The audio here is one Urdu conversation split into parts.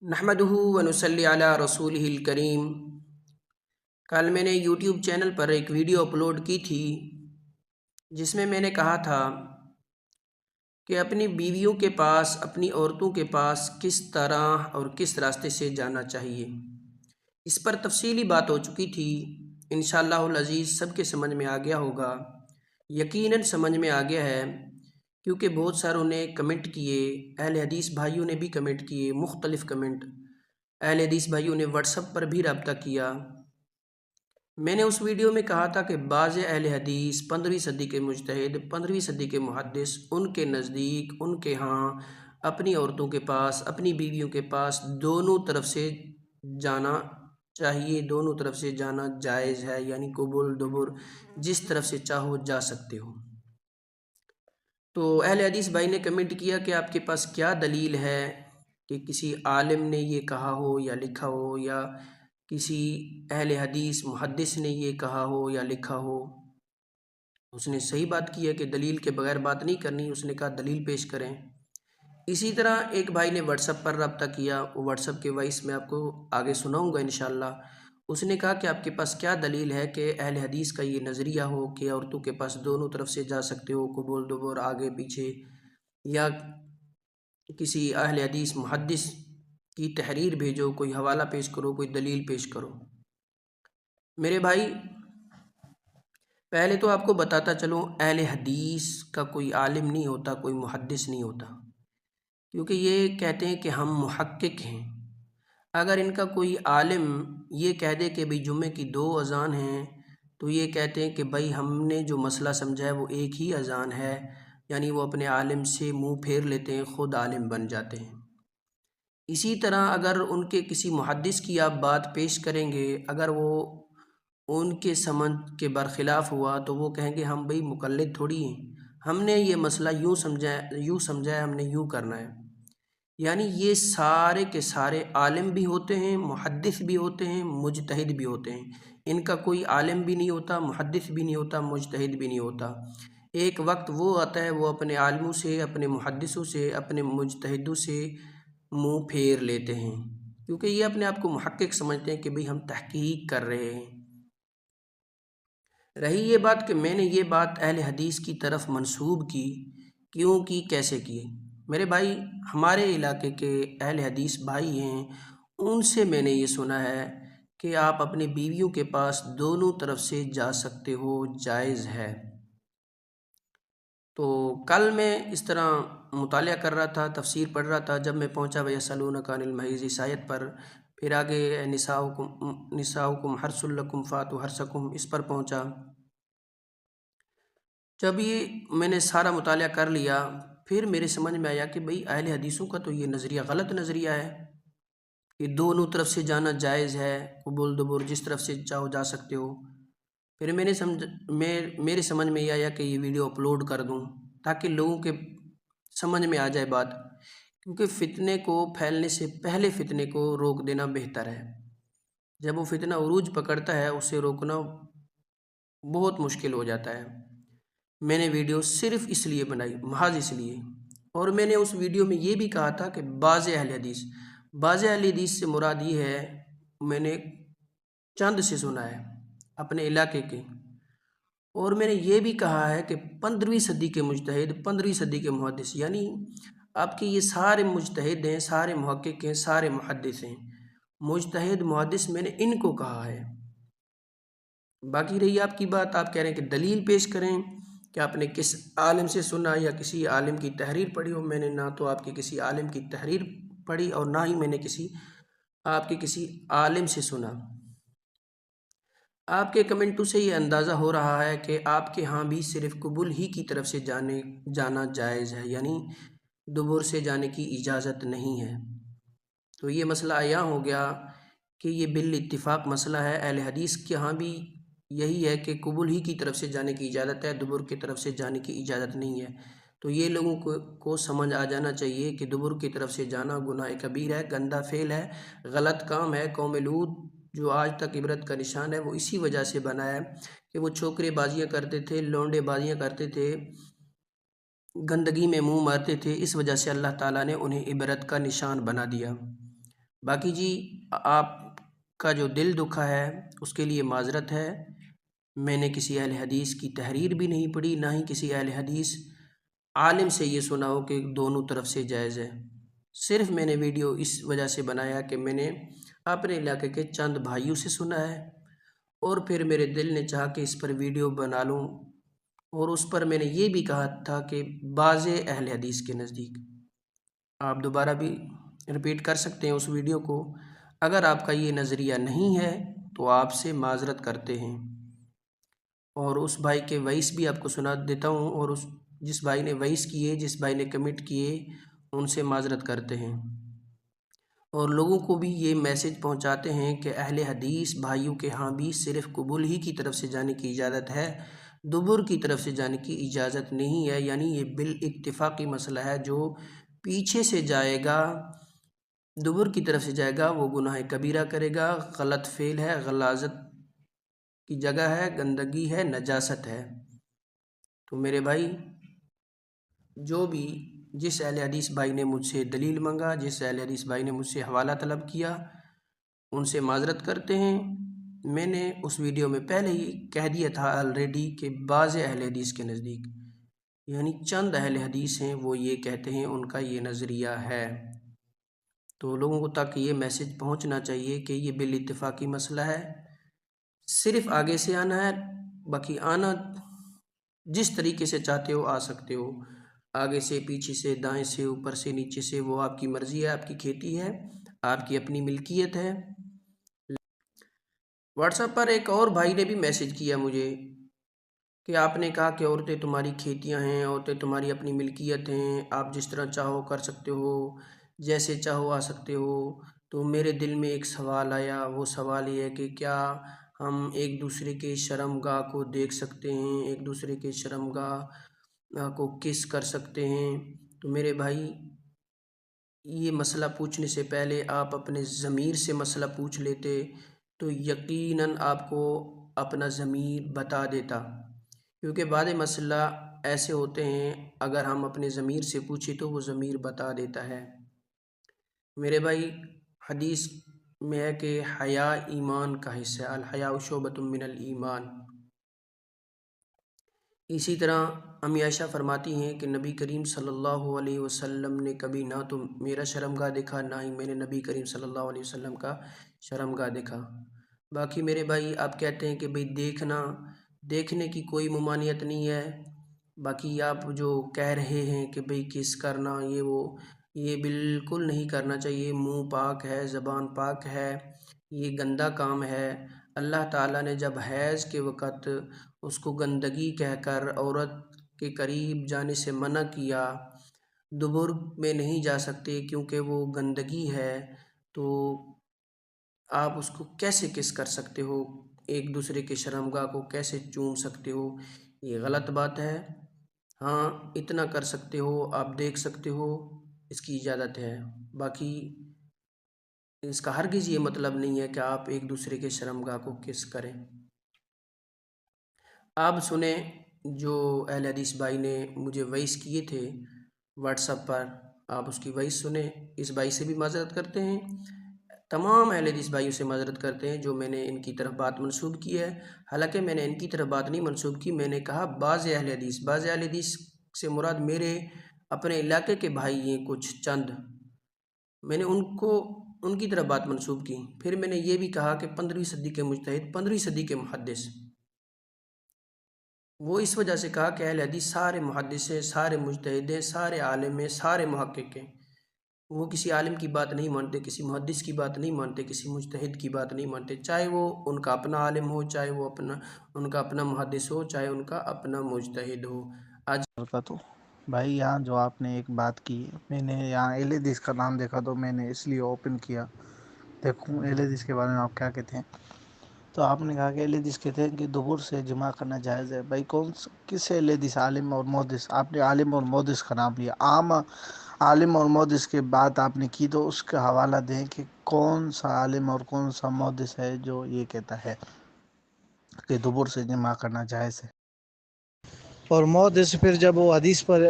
نحمدہ و نصلی علی رسولہ الکریم۔ کل میں نے یوٹیوب چینل پر ایک ویڈیو اپلوڈ کی تھی جس میں نے کہا تھا کہ اپنی بیویوں کے پاس، اپنی عورتوں کے پاس کس طرح اور کس راستے سے جانا چاہیے۔ اس پر تفصیلی بات ہو چکی تھی۔ انشاءاللہ العزیز سب کے سمجھ میں آ گیا ہوگا، یقیناً سمجھ میں آ گیا ہے، کیونکہ بہت ساروں نے کمنٹ کیے، اہل حدیث بھائیوں نے بھی کمنٹ کیے، مختلف کمنٹ، اہل حدیث بھائیوں نے واٹس ایپ پر بھی رابطہ کیا۔ میں نے اس ویڈیو میں کہا تھا کہ بعض اہل حدیث 15ویں صدی کے مجتہد، 15ویں صدی کے محدث، ان کے نزدیک، ان کے ہاں اپنی عورتوں کے پاس، اپنی بیویوں کے پاس دونوں طرف سے جانا چاہیے، دونوں طرف سے جانا جائز ہے، یعنی قبول دبر جس طرف سے چاہو جا سکتے ہو۔ تو اہل حدیث بھائی نے کمنٹ کیا کہ آپ کے پاس کیا دلیل ہے کہ کسی عالم نے یہ کہا ہو یا لکھا ہو، یا کسی اہل حدیث محدث نے یہ کہا ہو یا لکھا ہو۔ اس نے صحیح بات کی ہے کہ دلیل کے بغیر بات نہیں کرنی، اس نے کہا دلیل پیش کریں۔ اسی طرح ایک بھائی نے واٹس ایپ پر رابطہ کیا، وہ واٹس ایپ کے وائس میں آپ کو آگے سناؤں گا انشاءاللہ۔ اس نے کہا کہ آپ کے پاس کیا دلیل ہے کہ اہل حدیث کا یہ نظریہ ہو کہ عورتوں کے پاس دونوں طرف سے جا سکتے ہو، قبول دبر، آگے پیچھے، یا کسی اہل حدیث محدث کی تحریر بھیجو، کوئی حوالہ پیش کرو، کوئی دلیل پیش کرو۔ میرے بھائی، پہلے تو آپ کو بتاتا چلوں، اہل حدیث کا کوئی عالم نہیں ہوتا، کوئی محدث نہیں ہوتا، کیونکہ یہ کہتے ہیں کہ ہم محقق ہیں۔ اگر ان کا کوئی عالم یہ کہہ دے کہ بھئی جمعے کی 2 اذان ہیں، تو یہ کہتے ہیں کہ بھئی ہم نے جو مسئلہ سمجھا ہے وہ ایک ہی اذان ہے، یعنی وہ اپنے عالم سے منہ پھیر لیتے ہیں، خود عالم بن جاتے ہیں۔ اسی طرح اگر ان کے کسی محدث کی آپ بات پیش کریں گے، اگر وہ ان کے سمجھ کے برخلاف ہوا تو وہ کہیں گے ہم بھئی مقلد تھوڑی ہیں، ہم نے یہ مسئلہ یوں سمجھا ہے، ہم نے یوں کرنا ہے۔ یعنی یہ سارے کے سارے عالم بھی ہوتے ہیں، محدث بھی ہوتے ہیں، مجتہد بھی ہوتے ہیں۔ ان کا کوئی عالم بھی نہیں ہوتا، محدث بھی نہیں ہوتا، مجتہد بھی نہیں ہوتا۔ ایک وقت وہ آتا ہے وہ اپنے عالموں سے، اپنے محدثوں سے، اپنے مجتہدوں سے منہ پھیر لیتے ہیں، کیونکہ یہ اپنے آپ کو محقق سمجھتے ہیں کہ بھئی ہم تحقیق کر رہے ہیں۔ رہی یہ بات کہ میں نے یہ بات اہل حدیث کی طرف منسوب کی، کیوں کی، کیسے کی؟ میرے بھائی، ہمارے علاقے کے اہل حدیث بھائی ہیں، ان سے میں نے یہ سنا ہے کہ آپ اپنی بیویوں کے پاس دونوں طرف سے جا سکتے ہو، جائز ہے۔ تو کل میں اس طرح مطالعہ کر رہا تھا، تفسیر پڑھ رہا تھا، جب میں پہنچا وَيَسْأَلُونَكَ عَنِ الْمَحِيضِ اس آیت پر، پھر آگے نساؤکم حرث لکم فاتوا حرثکم اس پر پہنچا۔ جب یہ میں نے سارا مطالعہ کر لیا، پھر میرے سمجھ میں آیا کہ بھئی اہل حدیثوں کا تو یہ نظریہ غلط نظریہ ہے کہ دونوں طرف سے جانا جائز ہے، قبول دبر جس طرف سے چاہو جا سکتے ہو۔ پھر میرے سمجھ میں یہ آیا کہ یہ ویڈیو اپلوڈ کر دوں تاکہ لوگوں کے سمجھ میں آ جائے بات، کیونکہ فتنے کو پھیلنے سے پہلے فتنے کو روک دینا بہتر ہے۔ جب وہ فتنہ عروج پکڑتا ہے، اسے روکنا بہت مشکل ہو جاتا ہے۔ میں نے ویڈیو صرف اس لیے بنائی، محض اس لیے، اور میں نے اس ویڈیو میں یہ بھی کہا تھا کہ بعض اہل حدیث سے مراد یہ ہے، میں نے چند سے سنا ہے اپنے علاقے کے، اور میں نے یہ بھی کہا ہے کہ 15ویں صدی کے مجتہد، 15ویں صدی کے محدث، یعنی آپ کے یہ سارے مجتہد ہیں، سارے محقق ہیں، سارے محدث ہیں، مجتہد محدث میں نے ان کو کہا ہے۔ باقی رہی آپ کی بات، آپ کہہ رہے ہیں کہ دلیل پیش کریں کہ آپ نے کس عالم سے سنا یا کسی عالم کی تحریر پڑھی ہو۔ میں نے نہ تو آپ کی کسی عالم کی تحریر پڑھی اور نہ ہی میں نے آپ کے کسی عالم سے سنا۔ آپ کے کمنٹوں سے یہ اندازہ ہو رہا ہے کہ آپ کے ہاں بھی صرف قبول ہی کی طرف سے جانا جائز ہے، یعنی دبر سے جانے کی اجازت نہیں ہے۔ تو یہ مسئلہ عیاں ہو گیا کہ یہ بالاتفاق مسئلہ ہے، اہل حدیث کے ہاں بھی یہی ہے کہ قبول ہی کی طرف سے جانے کی اجازت ہے، دبر کی طرف سے جانے کی اجازت نہیں ہے۔ تو یہ لوگوں کو سمجھ آ جانا چاہیے کہ دبر کی طرف سے جانا گناہ کبیر ہے، گندہ فعل ہے، غلط کام ہے۔ قوم لوط جو آج تک عبرت کا نشان ہے، وہ اسی وجہ سے بنا ہے کہ وہ چھوکرے بازیاں کرتے تھے، لونڈے بازیاں کرتے تھے، گندگی میں منہ مارتے تھے، اس وجہ سے اللہ تعالیٰ نے انہیں عبرت کا نشان بنا دیا۔ باقی جی، آپ کا جو دل دکھا ہے اس کے لیے معذرت ہے۔ میں نے کسی اہل حدیث کی تحریر بھی نہیں پڑھی، نہ ہی کسی اہل حدیث عالم سے یہ سنا ہو کہ دونوں طرف سے جائز ہے۔ صرف میں نے ویڈیو اس وجہ سے بنایا کہ میں نے اپنے علاقے کے چند بھائیوں سے سنا ہے، اور پھر میرے دل نے چاہا کہ اس پر ویڈیو بنا لوں، اور اس پر میں نے یہ بھی کہا تھا کہ بعض اہل حدیث کے نزدیک۔ آپ دوبارہ بھی رپیٹ کر سکتے ہیں اس ویڈیو کو۔ اگر آپ کا یہ نظریہ نہیں ہے تو آپ سے معذرت کرتے ہیں، اور اس بھائی کے وائس بھی آپ کو سنا دیتا ہوں، اور جس بھائی نے وائس کیے، جس بھائی نے کمنٹ کیے، ان سے معذرت کرتے ہیں، اور لوگوں کو بھی یہ میسج پہنچاتے ہیں کہ اہل حدیث بھائیوں کے ہاں بھی صرف قبول ہی کی طرف سے جانے کی اجازت ہے، دبر کی طرف سے جانے کی اجازت نہیں ہے۔ یعنی یہ بالاتفاقی مسئلہ ہے، جو پیچھے سے جائے گا، دبر کی طرف سے جائے گا، وہ گناہ کبیرہ کرے گا، غلط فعل ہے، غلاظت کی جگہ ہے، گندگی ہے، نجاست ہے۔ تو میرے بھائی، جو بھی جس اہل حدیث بھائی نے مجھ سے دلیل مانگا، جس اہل حدیث بھائی نے مجھ سے حوالہ طلب کیا، ان سے معذرت کرتے ہیں۔ میں نے اس ویڈیو میں پہلے ہی کہہ دیا تھا آلریڈی کہ بعض اہل حدیث کے نزدیک، یعنی چند اہل حدیث ہیں، وہ یہ کہتے ہیں، ان کا یہ نظریہ ہے۔ تو لوگوں کو تک یہ میسج پہنچنا چاہیے کہ یہ بالاتفاقی مسئلہ ہے، صرف آگے سے آنا ہے، باقی آنا جس طریقے سے چاہتے ہو آ سکتے ہو، آگے سے، پیچھے سے، دائیں سے، اوپر سے، نیچے سے، وہ آپ کی مرضی ہے، آپ کی کھیتی ہے، آپ کی اپنی ملکیت ہے۔ واٹس ایپ پر ایک اور بھائی نے بھی میسج کیا مجھے کہ آپ نے کہا کہ عورتیں تمہاری کھیتیاں ہیں، عورتیں تمہاری اپنی ملکیت ہیں، آپ جس طرح چاہو کر سکتے ہو، جیسے چاہو آ سکتے ہو۔ تو میرے دل میں ایک سوال آیا، وہ سوال یہ ہے کہ کیا ہم ایک دوسرے کے شرم گاہ کو دیکھ سکتے ہیں، ایک دوسرے کے شرم گاہ کو کس کر سکتے ہیں؟ تو میرے بھائی، یہ مسئلہ پوچھنے سے پہلے آپ اپنے ضمیر سے مسئلہ پوچھ لیتے تو یقیناً آپ کو اپنا ضمیر بتا دیتا، کیونکہ بعض مسئلہ ایسے ہوتے ہیں اگر ہم اپنے ضمیر سے پوچھیں تو وہ ضمیر بتا دیتا ہے۔ میرے بھائی، حدیث میں ہے کہ حیا ایمان کا حصہ ہے، الحیاء شعبۃ من الایمان۔ اسی طرح امی عائشہ فرماتی ہیں کہ نبی کریم صلی اللہ علیہ وسلم نے کبھی نہ تو میرا شرمگاہ دیکھا، نہ ہی میں نے نبی کریم صلی اللہ علیہ وسلم کا شرمگاہ دیکھا۔ باقی میرے بھائی، آپ کہتے ہیں کہ بھئی دیکھنے کی کوئی ممانعت نہیں ہے، باقی آپ جو کہہ رہے ہیں کہ بھئی کس کرنا، یہ بالکل نہیں کرنا چاہیے، منہ پاک ہے، زبان پاک ہے، یہ گندا کام ہے۔ اللہ تعالیٰ نے جب حیض کے وقت اس کو گندگی کہہ کر عورت کے قریب جانے سے منع کیا، دبر میں نہیں جا سکتے کیونکہ وہ گندگی ہے، تو آپ اس کو کیسے کس کر سکتے ہو، ایک دوسرے کے شرمگاہ کو کیسے چوم سکتے ہو؟ یہ غلط بات ہے۔ ہاں، اتنا کر سکتے ہو، آپ دیکھ سکتے ہو، اس کی اجازت ہے۔ باقی اس کا ہرگز یہ مطلب نہیں ہے کہ آپ ایک دوسرے کے شرمگاہ کو کس کریں۔ آپ سنیں، جو اہل حدیث بھائی نے مجھے وائس کیے تھے واٹس ایپ پر، آپ اس کی وائس سنیں۔ اس بھائی سے بھی معذرت کرتے ہیں، تمام اہل حدیث بھائیوں سے معذرت کرتے ہیں جو میں نے ان کی طرف بات منسوب کی ہے۔ حالانکہ میں نے ان کی طرف بات نہیں منسوب کی، میں نے کہا بعض اہل حدیث سے مراد میرے اپنے علاقے کے بھائی ہیں کچھ چند، میں نے ان کی طرف بات منسوب کی۔ پھر میں نے یہ بھی کہا کہ 15ویں صدی کے مجتہد، 15ویں صدی کے محدث، وہ اس وجہ سے کہا کہ اہل حدیث سارے محدث ہیں، سارے مجتہد ہیں، سارے عالم ہیں، سارے محقق ہیں۔ وہ کسی عالم کی بات نہیں مانتے، کسی محدث کی بات نہیں مانتے، کسی مجتہد کی بات نہیں مانتے، چاہے وہ ان کا اپنا عالم ہو، چاہے وہ ان کا اپنا محدث ہو، چاہے ان کا اپنا مجتہد ہو۔ آج تو بھائی، یہاں جو آپ نے ایک بات کی، میں نے یہاں اہل حدیث کا نام دیکھا تو میں نے اس لیے اوپن کیا، دیکھوں اہل حدیث کے بارے میں آپ کیا کہتے ہیں۔ تو آپ نے کہا کہ اہل حدیث کہتے ہیں کہ دبر سے جمع کرنا جائز ہے۔ بھائی، کس اہل حدیث، عالم اور محدث؟ آپ نے عالم اور محدث کا نام لیا، عام عالم اور محدث کے بات آپ نے کی، تو اس کا حوالہ دیں کہ کون سا عالم اور کون سا محدث ہے جو یہ کہتا ہے کہ دبر سے جمع کرنا جائز ہے۔ اور موت سے پھر جب وہ حدیث پر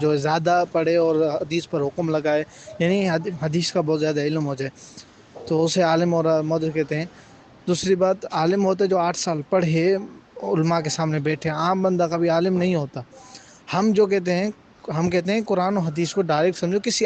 جو زیادہ پڑھے اور حدیث پر حکم لگائے، یعنی حدیث کا بہت زیادہ علم ہو جائے، تو اسے عالم اور مؤدث کہتے ہیں۔ دوسری بات، عالم ہوتے جو 8 سال پڑھے، علماء کے سامنے بیٹھے، عام بندہ کبھی عالم نہیں ہوتا۔ ہم جو کہتے ہیں، ہم کہتے ہیں قرآن و حدیث کو ڈائریکٹ سمجھو، کسی